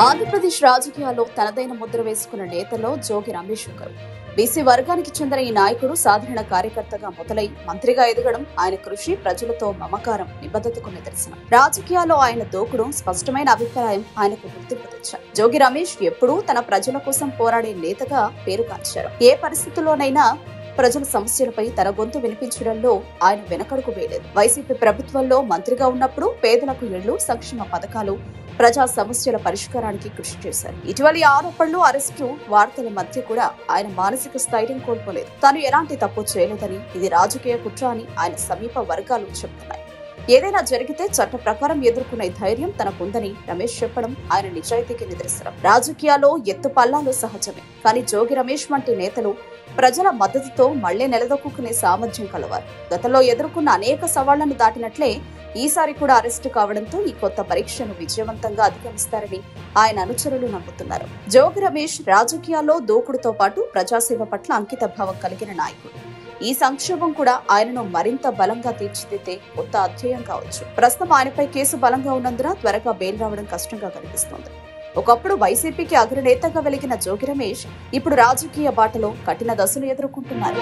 ఆంధ్రప్రదేశ్ రాజకీయాల్లో తనదైన ముద్ర వేసుకున్న నేతల్లో జోగి రమేష్ ఒకరు. బీసీ వర్గానికి చెందిన ఈ నాయకుడు సాధారణ కార్యకర్తగా మొదలై మంత్రిగా ఎదగడం ఆయన కృషి, ప్రజలతో మమకారం, నిబద్ధతకు నిదర్శనం. రాజకీయాల్లో ఆయన దూకుడు, స్పష్టమైన అభిప్రాయం ఆయనకు గుర్తింపు తెచ్చాయి. జోగి రమేష్ ఎప్పుడూ తన ప్రజల కోసం పోరాడే నేతగా పేరుగాంచారు. ఏ పరిస్థితుల్లోనైనా ప్రజల సమస్యలపై తన గొంతు వినిపించడంలో ఆయన వెనకడుగు వేయలేదు. వైసీపీ ప్రభుత్వంలో మంత్రిగా ఉన్నప్పుడు పేదలకు ఇళ్లు, సంక్షేమ పథకాలు, ప్రజా సమస్యల పరిష్కారానికి కృషి చేశారు. ఇటీవలి ఆరోపణలు, అరెస్టు వార్తల మధ్య కూడా ఆయన మానసిక స్థైర్యం కోల్పోలేదు. తాను ఎలాంటి తప్పు చేయలేదని, ఇది రాజకీయ కుట్ర అని ఆయన సమీప వర్గాలు చెబుతున్నాయి. ఏదైనా జరిగితే చట్ట ప్రకారం ఎదుర్కొనే ధైర్యం తనకుందని రమేష్ చెప్పడం ఆయన నిజాయితీకి నిదర్శనం. రాజకీయాల్లో ఎత్తు పల్లాలు సహజమే, కానీ జోగి రమేష్ వంటి నేతలు ప్రజల మద్దతుతో మళ్లీ నిలదొక్కునే సామర్థ్యం కలవారు. గతంలో ఎదుర్కొన్న అనేక సవాళ్లను దాటినట్లే ఈసారి కూడా అరెస్టు కావడంతో ఈ కొత్త పరీక్షను విజయవంతంగా అధిగమిస్తారని ఆయన అనుచరులు నమ్ముతున్నారు. జోగి రమేష్ రాజకీయాల్లో దూకుడుతో పాటు ప్రజాసేవ పట్ల అంకిత భావం కలిగిన నాయకుడు. ఈ సంక్షోభం కూడా ఆయనను మరింత బలంగా తీర్చిదిద్దే కొత్త అధ్యాయం కావచ్చు. ప్రస్తుతం ఆయనపై కేసు బలంగా ఉన్నందున త్వరగా బెయిల్ రావడం కష్టంగా కనిపిస్తోంది. ఒకప్పుడు వైసీపీకి అగ్రనేతగా వెలిగిన జోగి రమేష్ ఇప్పుడు రాజకీయ బాటలో కఠిన దశలు ఎదుర్కొంటున్నారు.